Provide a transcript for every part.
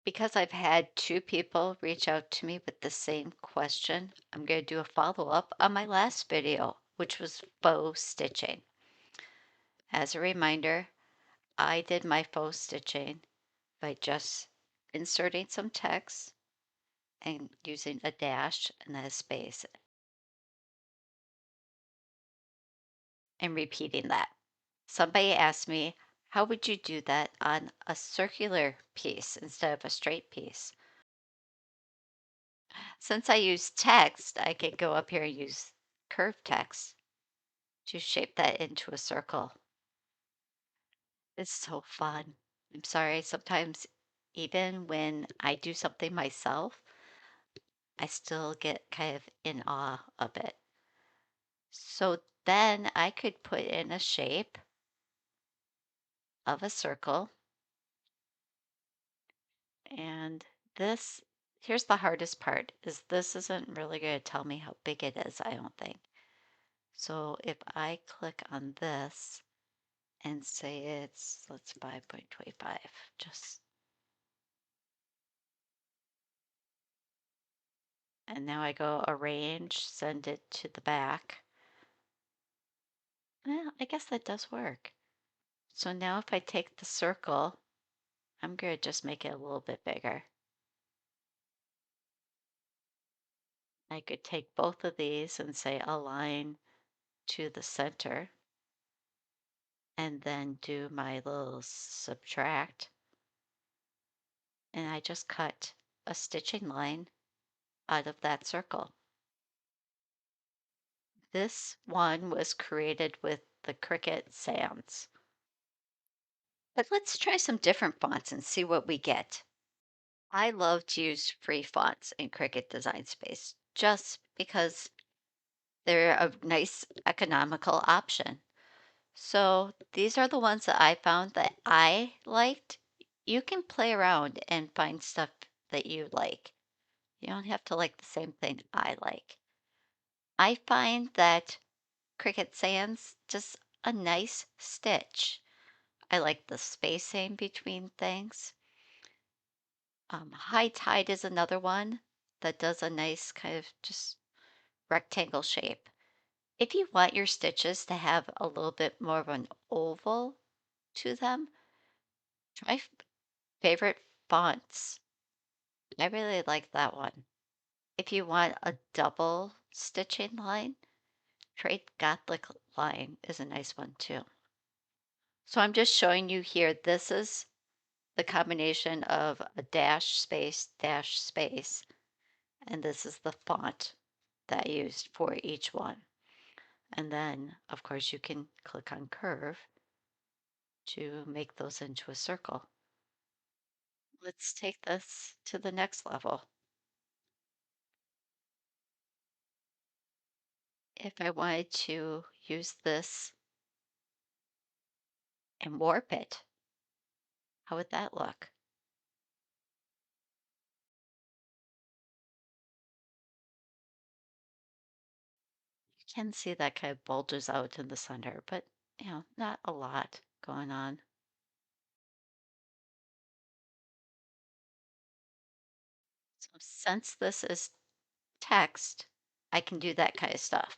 Because I've had two people reach out to me with the same question, I'm going to do a follow-up on my last video, which was faux stitching. As a reminder, I did my faux stitching by just inserting some text and using a dash and then a space and repeating that. Somebody asked me, how would you do that on a circular piece instead of a straight piece? Since I use text, I could go up here and use curved text to shape that into a circle. It's so fun. I'm sorry, sometimes even when I do something myself, I still get kind of in awe of it. So then I could put in a shape of a circle. And this, here's the hardest part, is this isn't really going to tell me how big it is, I don't think. So if I click on this and say it's, let's 5.25, just, and now I go arrange, send it to the back. Well, I guess that does work. So now if I take the circle, I'm going to just make it a little bit bigger. I could take both of these and say align to the center and then do my little subtract. And I just cut a stitching line out of that circle. This one was created with the Cricut Sans. But let's try some different fonts and see what we get. I love to use free fonts in Cricut Design Space just because they're a nice economical option. So these are the ones that I found that I liked. You can play around and find stuff that you like. You don't have to like the same thing I like. I find that Cricut Sans just a nice stitch. I like the spacing between things. High Tide is another one that does a nice kind of just rectangle shape. If you want your stitches to have a little bit more of an oval to them, try Favorite Fonts. I really like that one. If you want a double stitching line, Trade Gothic line is a nice one too. So I'm just showing you here, this is the combination of a dash space, and this is the font that I used for each one. And then, of course, you can click on curve to make those into a circle. Let's take this to the next level. If I wanted to use this and warp it, how would that look? You can see that kind of bulges out in the center, but not a lot going on. So since this is text, I can do that kind of stuff.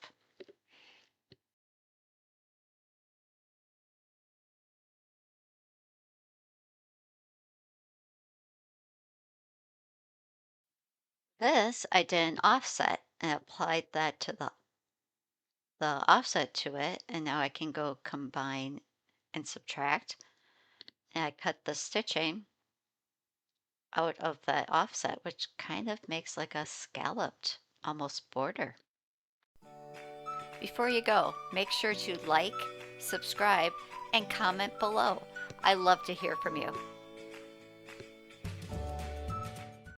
This I did an offset and applied that to the offset to it, and now I can go combine and subtract. And I cut the stitching out of that offset, which kind of makes like a scalloped almost border. Before you go, make sure to like, subscribe, and comment below. I love to hear from you.